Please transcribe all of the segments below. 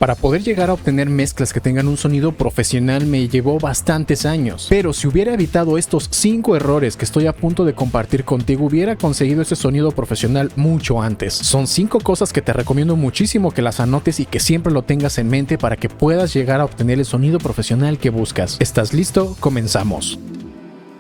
Para poder llegar a obtener mezclas que tengan un sonido profesional me llevó bastantes años, pero si hubiera evitado estos 5 errores que estoy a punto de compartir contigo, hubiera conseguido ese sonido profesional mucho antes. Son 5 cosas que te recomiendo muchísimo que las anotes y que siempre lo tengas en mente para que puedas llegar a obtener el sonido profesional que buscas. ¿Estás listo? Comenzamos.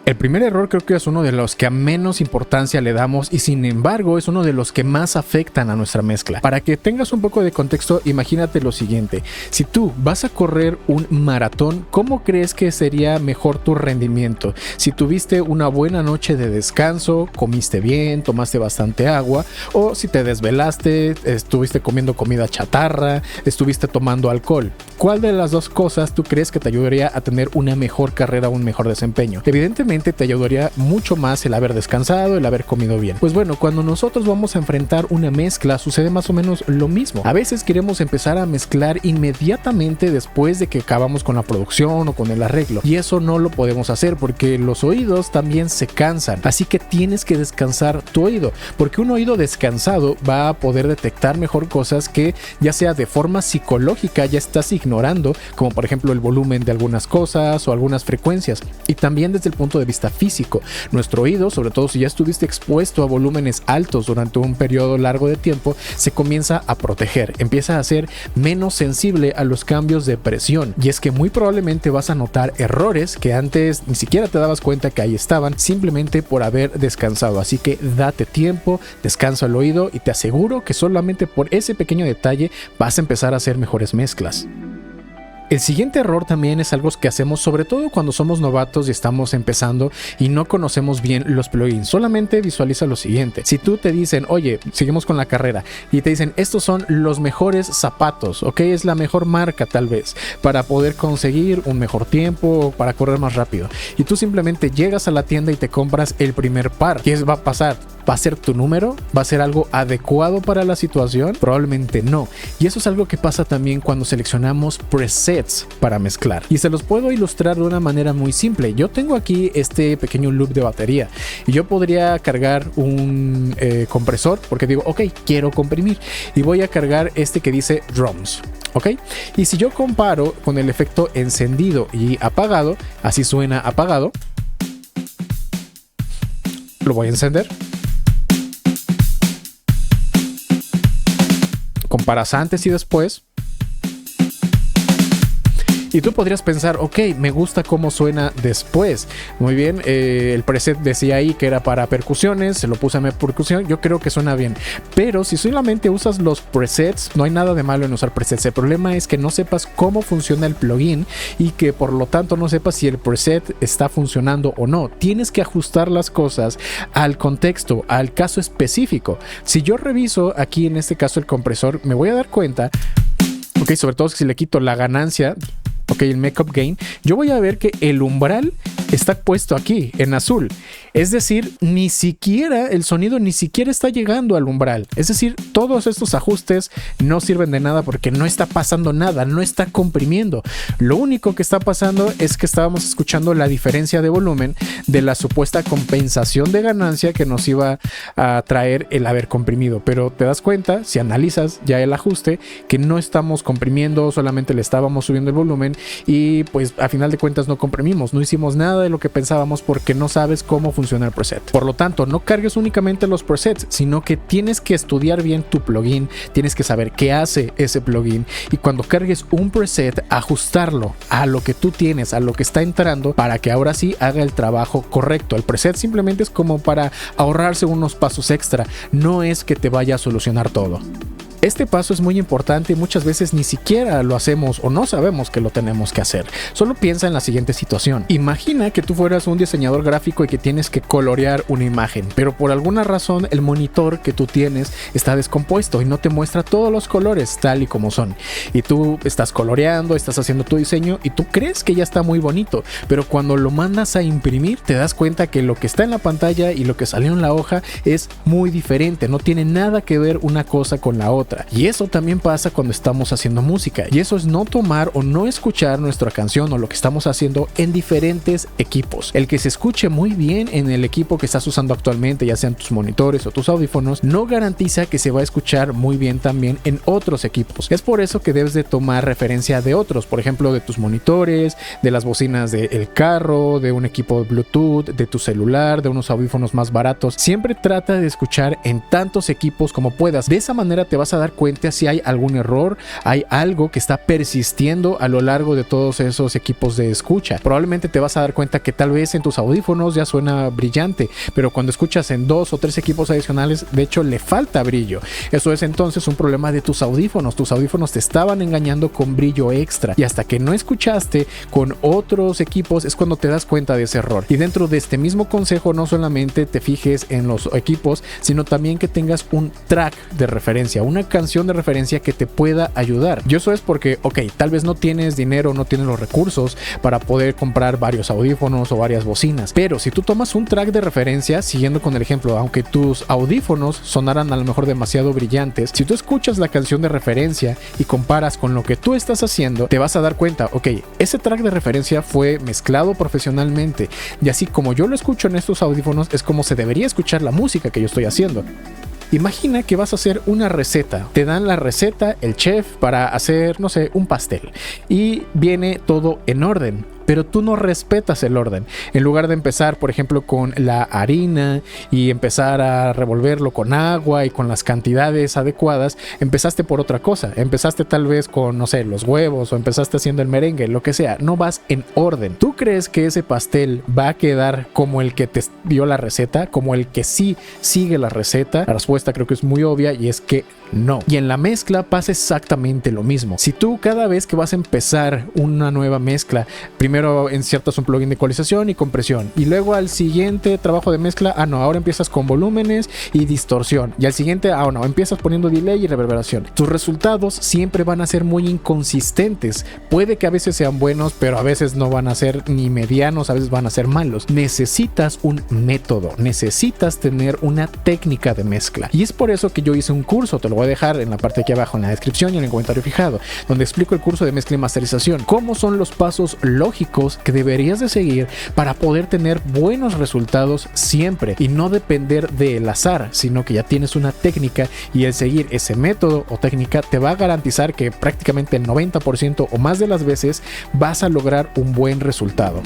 El primer error creo que es uno de los que a menos importancia le damos y sin embargo es uno de los que más afectan a nuestra mezcla. Para que tengas un poco de contexto, imagínate lo siguiente. Si tú vas a correr un maratón, ¿cómo crees que sería mejor tu rendimiento? Si tuviste una buena noche de descanso, comiste bien, tomaste bastante agua, o si te desvelaste, estuviste comiendo comida chatarra, estuviste tomando alcohol. ¿Cuál de las dos cosas tú crees que te ayudaría a tener una mejor carrera, un mejor desempeño? Evidentemente te ayudaría mucho más el haber descansado, el haber comido bien. Pues bueno, cuando nosotros vamos a enfrentar una mezcla sucede más o menos lo mismo. A veces queremos empezar a mezclar inmediatamente después de que acabamos con la producción o con el arreglo, y eso no lo podemos hacer porque los oídos también se cansan, así que tienes que descansar tu oído, porque un oído descansado va a poder detectar mejor cosas que ya sea de forma psicológica ya estás ignorando, como por ejemplo el volumen de algunas cosas o algunas frecuencias, y también desde el punto de vista físico. Nuestro oído, sobre todo si ya estuviste expuesto a volúmenes altos durante un periodo largo de tiempo, se comienza a proteger, empieza a ser menos sensible a los cambios de presión, y es que muy probablemente vas a notar errores que antes ni siquiera te dabas cuenta que ahí estaban, simplemente por haber descansado. Así que date tiempo, descansa el oído y te aseguro que solamente por ese pequeño detalle vas a empezar a hacer mejores mezclas. El siguiente error también es algo que hacemos sobre todo cuando somos novatos y estamos empezando y no conocemos bien los plugins. Solamente visualiza lo siguiente. Si tú te dicen, oye, seguimos con la carrera, y te dicen, estos son los mejores zapatos, ok, es la mejor marca tal vez, para poder conseguir un mejor tiempo, para correr más rápido. Y tú simplemente llegas a la tienda y te compras el primer par. ¿Qué va a pasar? ¿Va a ser tu número? ¿Va a ser algo adecuado para la situación? Probablemente no. Y eso es algo que pasa también cuando seleccionamos presets para mezclar. Y se los puedo ilustrar de una manera muy simple. Yo tengo aquí este pequeño loop de batería y yo podría cargar un compresor porque digo, ok, quiero comprimir y voy a cargar este que dice drums. ¿Ok? Y si yo comparo con el efecto encendido y apagado, así suena apagado. Lo voy a encender. Comparas antes y después. Y tú podrías pensar, ok, me gusta cómo suena después. Muy bien, el preset decía ahí que era para percusiones, se lo puse a mi percusión, yo creo que suena bien. Pero si solamente usas los presets, no hay nada de malo en usar presets. El problema es que no sepas cómo funciona el plugin y que por lo tanto no sepas si el preset está funcionando o no. Tienes que ajustar las cosas al contexto, al caso específico. Si yo reviso aquí en este caso el compresor, me voy a dar cuenta, ok, sobre todo si le quito la ganancia, ok, el makeup gain, yo voy a ver que el umbral está puesto aquí en azul. Es decir, ni siquiera el sonido ni siquiera está llegando al umbral. Es decir, todos estos ajustes no sirven de nada porque no está pasando nada, no está comprimiendo. Lo único que está pasando es que estábamos escuchando la diferencia de volumen de la supuesta compensación de ganancia que nos iba a traer el haber comprimido. Pero te das cuenta, si analizas ya el ajuste, que no estamos comprimiendo, solamente le estábamos subiendo el volumen y pues a final de cuentas no comprimimos, no hicimos nada de lo que pensábamos porque no sabes cómo funciona el preset. Por lo tanto, no cargues únicamente los presets, sino que tienes que estudiar bien tu plugin, tienes que saber qué hace ese plugin y cuando cargues un preset, ajustarlo a lo que tú tienes, a lo que está entrando para que ahora sí haga el trabajo correcto. El preset simplemente es como para ahorrarse unos pasos extra, no es que te vaya a solucionar todo. Este paso es muy importante y muchas veces ni siquiera lo hacemos o no sabemos que lo tenemos que hacer. Solo piensa en la siguiente situación. Imagina que tú fueras un diseñador gráfico y que tienes que colorear una imagen, pero por alguna razón el monitor que tú tienes está descompuesto y no te muestra todos los colores tal y como son. Y tú estás coloreando, estás haciendo tu diseño y tú crees que ya está muy bonito, pero cuando lo mandas a imprimir te das cuenta que lo que está en la pantalla y lo que salió en la hoja es muy diferente, no tiene nada que ver una cosa con la otra. otra. Y eso también pasa cuando estamos haciendo música, y eso es no tomar o no escuchar nuestra canción o lo que estamos haciendo en diferentes equipos. El que se escuche muy bien en el equipo que estás usando actualmente, ya sean tus monitores o tus audífonos, no garantiza que se va a escuchar muy bien también en otros equipos. Es por eso que debes de tomar referencia de otros, por ejemplo de tus monitores, de las bocinas del carro, de un equipo de Bluetooth, de tu celular, de unos audífonos más baratos. Siempre trata de escuchar en tantos equipos como puedas. De esa manera te vas a dar cuenta si hay algún error, hay algo que está persistiendo a lo largo de todos esos equipos de escucha. Probablemente te vas a dar cuenta que tal vez en tus audífonos ya suena brillante, pero cuando escuchas en 2 o 3 equipos adicionales, de hecho le falta brillo. Eso es entonces un problema de tus audífonos. Tus audífonos te estaban engañando con brillo extra, y hasta que no escuchaste con otros equipos es cuando te das cuenta de ese error. Y dentro de este mismo consejo, no solamente te fijes en los equipos, sino también que tengas un track de referencia, una canción de referencia que te pueda ayudar. Y eso es porque, tal vez no tienes dinero, no tienes los recursos para poder comprar varios audífonos o varias bocinas, pero si tú tomas un track de referencia, siguiendo con el ejemplo, aunque tus audífonos sonaran a lo mejor demasiado brillantes, si tú escuchas la canción de referencia y comparas con lo que tú estás haciendo, te vas a dar cuenta, ese track de referencia fue mezclado profesionalmente, y así como yo lo escucho en estos audífonos es como se debería escuchar la música que yo estoy haciendo. Imagina que vas a hacer una receta, te dan la receta, el chef, para hacer, no sé, un pastel, y viene todo en orden, pero tú no respetas el orden. En lugar de empezar, por ejemplo, con la harina y empezar a revolverlo con agua y con las cantidades adecuadas, empezaste por otra cosa. Empezaste tal vez con, no sé, los huevos, o empezaste haciendo el merengue, lo que sea. No vas en orden. ¿Tú crees que ese pastel va a quedar como el que te dio la receta? ¿Como el que sí sigue la receta? La respuesta creo que es muy obvia, y es que no. Y en la mezcla pasa exactamente lo mismo. Si tú cada vez que vas a empezar una nueva mezcla, primero insertas un plugin de ecualización y compresión, y luego al siguiente trabajo de mezcla, ahora empiezas con volúmenes y distorsión, y al siguiente, empiezas poniendo delay y reverberación, tus resultados siempre van a ser muy inconsistentes. Puede que a veces sean buenos, pero a veces no van a ser ni medianos, a veces van a ser malos. Necesitas un método, necesitas tener una técnica de mezcla, y es por eso que yo hice un curso, te lo voy a dejar en la parte de aquí abajo en la descripción y en el comentario fijado, donde explico el curso de mezcla y masterización, cómo son los pasos lógicos que deberías de seguir para poder tener buenos resultados siempre, y no depender del azar, sino que ya tienes una técnica, y el seguir ese método o técnica te va a garantizar que prácticamente el 90% o más de las veces vas a lograr un buen resultado.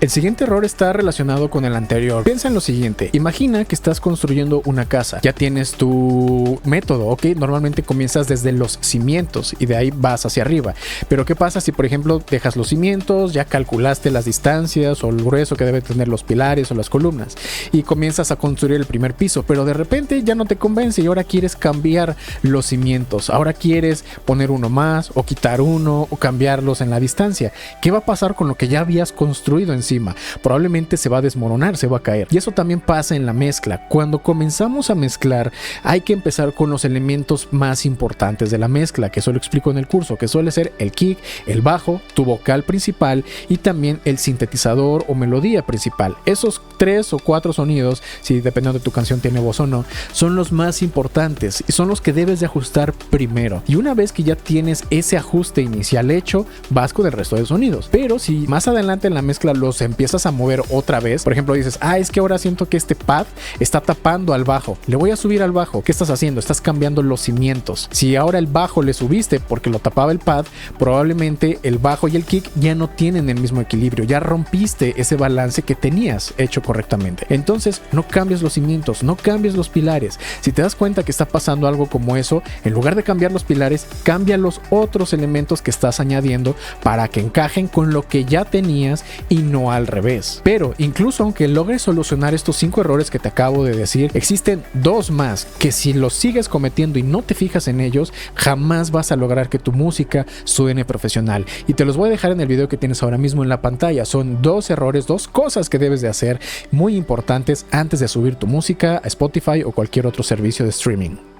El siguiente error está relacionado con el anterior. Piensa en lo siguiente: imagina que estás construyendo una casa, ya tienes tu método, normalmente comienzas desde los cimientos y de ahí vas hacia arriba, pero ¿qué pasa si por ejemplo dejas los cimientos, ya calculaste las distancias o el grueso que deben tener los pilares o las columnas, y comienzas a construir el primer piso, pero de repente ya no te convence y ahora quieres cambiar los cimientos, ahora quieres poner uno más o quitar uno o cambiarlos en la distancia? ¿Qué va a pasar con lo que ya habías construido encima? Probablemente se va a desmoronar, se va a caer. Y eso también pasa en la mezcla. Cuando comenzamos a mezclar, hay que empezar con los elementos más importantes de la mezcla, que eso lo explico en el curso, que suele ser el kick, el bajo, tu vocal principal y también el sintetizador o melodía principal. Esos 3 o 4 sonidos, si dependiendo de tu canción tiene voz o no, son los más importantes y son los que debes de ajustar primero. Y una vez que ya tienes ese ajuste inicial hecho, vas con el resto de sonidos. Pero si más adelante en la mezcla los empiezas a mover otra vez, por ejemplo dices, es que ahora siento que este pad está tapando al bajo, le voy a subir al bajo. ¿Qué estás haciendo? Estás cambiando los cimientos. Si ahora el bajo le subiste porque lo tapaba el pad, probablemente el bajo y el kick ya no tienen el mismo equilibrio, ya rompiste ese balance que tenías hecho correctamente. Entonces no cambies los cimientos, no cambies los pilares. Si te das cuenta que está pasando algo como eso, en lugar de cambiar los pilares, cambia los otros elementos que estás añadiendo para que encajen con lo que ya tenías y no al revés. Pero incluso aunque logres solucionar estos 5 errores que te acabo de decir, existen 2 más que si los sigues cometiendo y no te fijas en ellos, jamás vas a lograr que tu música suene profesional. Y te los voy a dejar en el video que tienes ahora mismo en la pantalla. Son 2 errores, 2 cosas que debes de hacer muy importantes antes de subir tu música a Spotify o cualquier otro servicio de streaming.